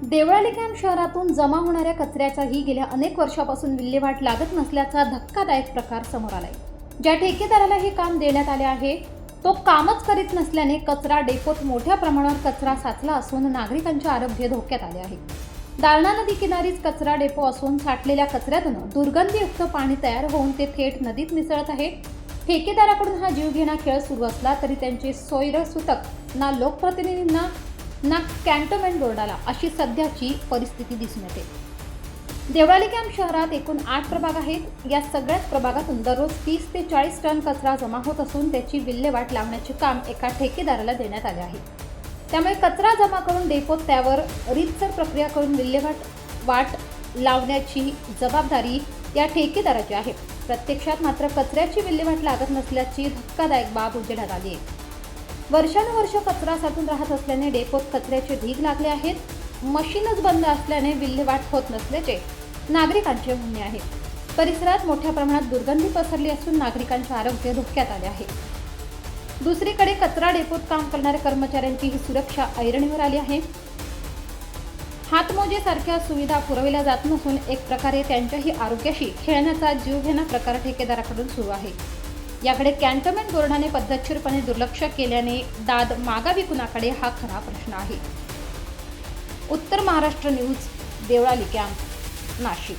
Deolali camp शहरातून जमा होणाऱ्या कचऱ्याचाही गेल्या अनेक वर्षापासून विल्हेवाट लागत नसल्याचा धक्कादायक प्रकार समोर आलाय। ज्या ठेकेदाराला हे काम देण्यात आले आहे तो कामच करीत नसल्याने कचरा डेपोत मोठ्या प्रमाणावर कचरा साचला असून नागरिकांचे आरोग्य धोक्यात आले आहे। दारणा नदी किनारीच कचरा डेपो असून साठलेल्या कचऱ्यातून दुर्गंधीयुक्त पाणी तयार होऊन ते थेट नदीत मिसळत आहे। ठेकेदाराकडून हा जीवघेणा खेळ सुरू असला तरी त्यांचे सोयरसूतक ना लोकप्रतिनिधींना ना कॅन्टोन्मेंट बोर्डाला अशी सध्याची परिस्थिती दिसून येते। देवळाली कॅम्प शहरात एकूण 8 प्रभाग आहेत। या सगळ्याच प्रभागातून दररोज 30 ते 40 टन कचरा जमा होत असून त्याची विल्हेवाट लावण्याचे काम एका ठेकेदाराला देण्यात आले आहे। त्यामुळे कचरा जमा करून डेपोत त्यावर रीतसर प्रक्रिया करून विल्हेवाट लावण्याची जबाबदारी या ठेकेदाराची आहे। प्रत्यक्षात मात्र कचऱ्याची विल्हेवाट लागत नसल्याची धक्कादायक बाब उजेडात आली आहे। वर्षानुवर्ष कचरा साठून राहत असल्याने डेपोत कचऱ्याचे ढीग लागले आहेत। मशीनच बंद असल्याने विल्हेवाट होत नसल्याचे नागरिकांचे म्हणणे आहे। परिसरात मोठ्या प्रमाणात दुर्गंधी पसरली असून नागरिकांचे आरोग्य धोक्यात आले आहे। दुसरीकडे कचरा डेपोत काम करणाऱ्या कर्मचाऱ्यांची ही सुरक्षा ऐरणीवर आली आहे। हातमोजे सारख्या सुविधा पुरविल्या जात नसून एक प्रकारे त्यांच्याही आरोग्याशी खेळण्याचा जीवघेणा प्रकार ठेकेदाराकडून सुरू आहे। याकडे कॅन्टोन्मेंट बोर्डाने पद्धतशीरपणे दुर्लक्ष केल्याने दाद मागावी कुणाकडे हा खरा प्रश्न आहे। उत्तर महाराष्ट्र न्यूज, देवळाली कॅम्प, नाशिक।